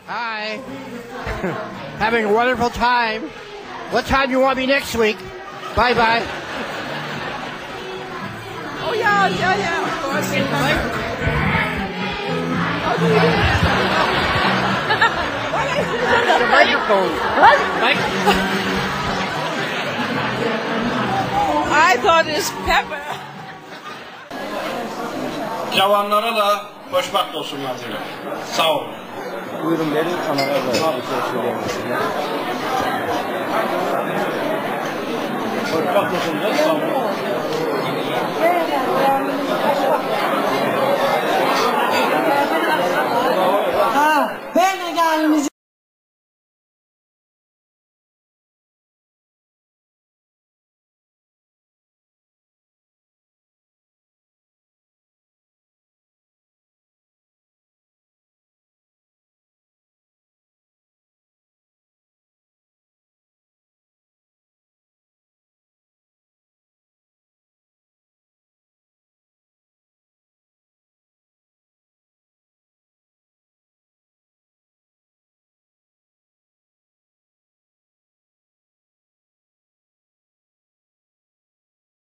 Hi. Having a wonderful time. What time do you want me next week? Bye-bye. Oh, yeah, of course. How do you do this? The microphone. What? I thought it's pepper. Cavanlara da hoşbakt olsunlar dilerim. Sağ olun. Buyurun verin kanala da bir şey söyleyebilirsiniz. Hoşbakt olsunlar. Sağ olun.